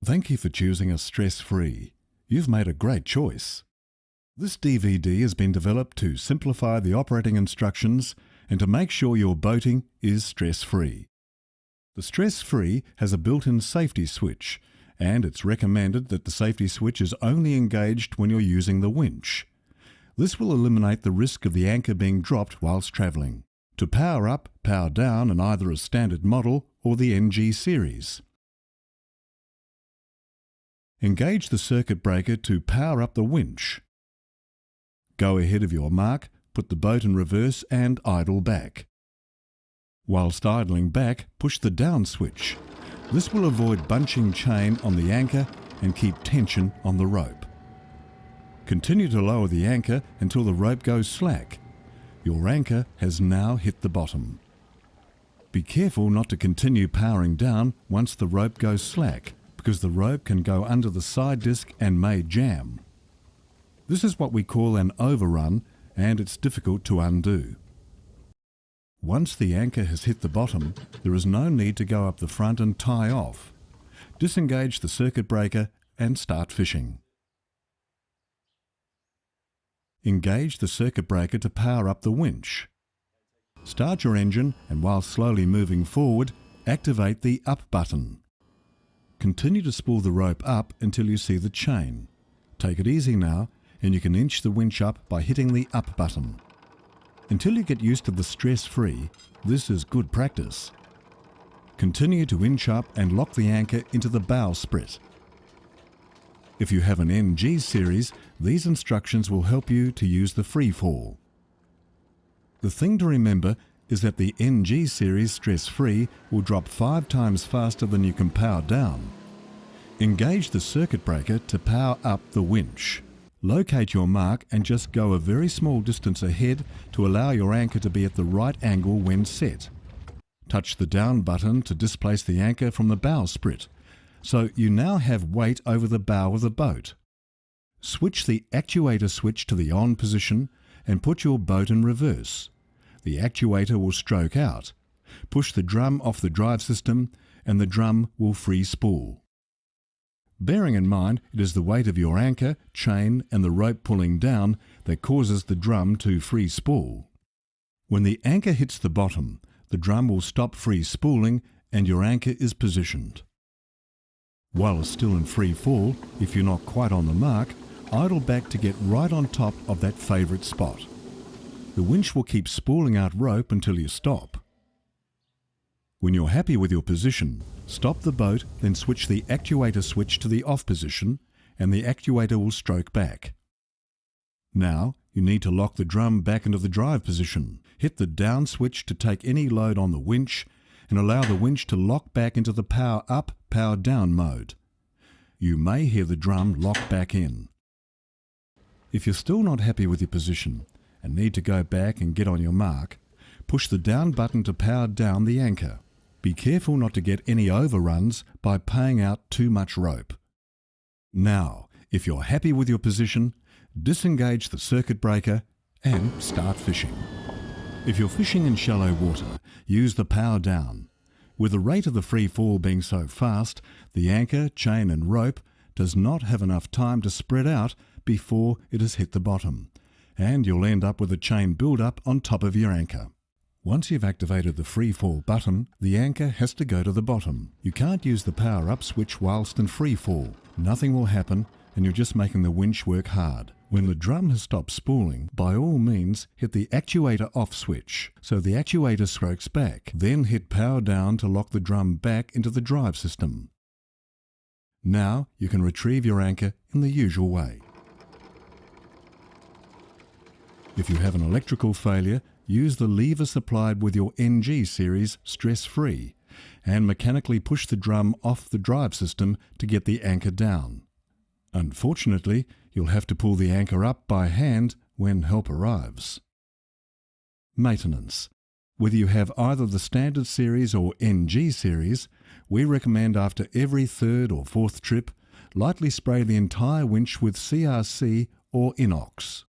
Thank you for choosing a stress-free. You've made a great choice. This DVD has been developed to simplify the operating instructions and to make sure your boating is stress-free. The Stress-Free has a built-in safety switch, and it's recommended that the safety switch is only engaged when you're using the winch. This will eliminate the risk of the anchor being dropped whilst travelling. To power up, power down in either a standard model or the NG series. Engage the circuit breaker to power up the winch. Go ahead of your mark, put the boat in reverse and idle back. Whilst idling back, push the down switch. This will avoid bunching chain on the anchor and keep tension on the rope. Continue to lower the anchor until the rope goes slack. Your anchor has now hit the bottom. Be careful not to continue powering down once the rope goes slack, because the rope can go under the side disc and may jam. This is what we call an overrun, and it's difficult to undo. Once the anchor has hit the bottom, there is no need to go up the front and tie off. Disengage the circuit breaker and start fishing. Engage the circuit breaker to power up the winch. Start your engine and while slowly moving forward, activate the up button. Continue to spool the rope up until you see the chain. Take it easy now, and you can inch the winch up by hitting the up button. Until you get used to the stress-free, this is good practice. Continue to inch up and lock the anchor into the bow sprit. If you have an NG series, these instructions will help you to use the free fall. The thing to remember is that the NG series stress-free will drop 5 times faster than you can power down. Engage the circuit breaker to power up the winch. Locate your mark and just go a very small distance ahead to allow your anchor to be at the right angle when set. Touch the down button to displace the anchor from the bow sprit, so you now have weight over the bow of the boat. Switch the actuator switch to the on position and put your boat in reverse. The actuator will stroke out. Push the drum off the drive system and the drum will free spool. Bearing in mind it is the weight of your anchor, chain and the rope pulling down that causes the drum to free spool. When the anchor hits the bottom, the drum will stop free spooling and your anchor is positioned. While it's still in free fall, if you're not quite on the mark, idle back to get right on top of that favourite spot. The winch will keep spooling out rope until you stop. When you're happy with your position, stop the boat, then switch the actuator switch to the off position and the actuator will stroke back. Now you need to lock the drum back into the drive position. Hit the down switch to take any load on the winch and allow the winch to lock back into the power up, power down mode. You may hear the drum lock back in. If you're still not happy with your position and need to go back and get on your mark, push the down button to power down the anchor. Be careful not to get any overruns by paying out too much rope. Now, if you're happy with your position, disengage the circuit breaker and start fishing. If you're fishing in shallow water, use the power down. With the rate of the free fall being so fast, the anchor, chain and rope does not have enough time to spread out before it has hit the bottom, and you'll end up with a chain build-up on top of your anchor. Once you've activated the free fall button, the anchor has to go to the bottom. You can't use the power up switch whilst in free fall. Nothing will happen and you're just making the winch work hard. When the drum has stopped spooling, by all means hit the actuator off switch so the actuator strokes back. Then hit power down to lock the drum back into the drive system. Now you can retrieve your anchor in the usual way. If you have an electrical failure, use the lever supplied with your NG series stress-free and mechanically push the drum off the drive system to get the anchor down. Unfortunately, you'll have to pull the anchor up by hand when help arrives. Maintenance. Whether you have either the standard series or NG series, we recommend after every 3rd or 4th trip, lightly spray the entire winch with CRC or inox.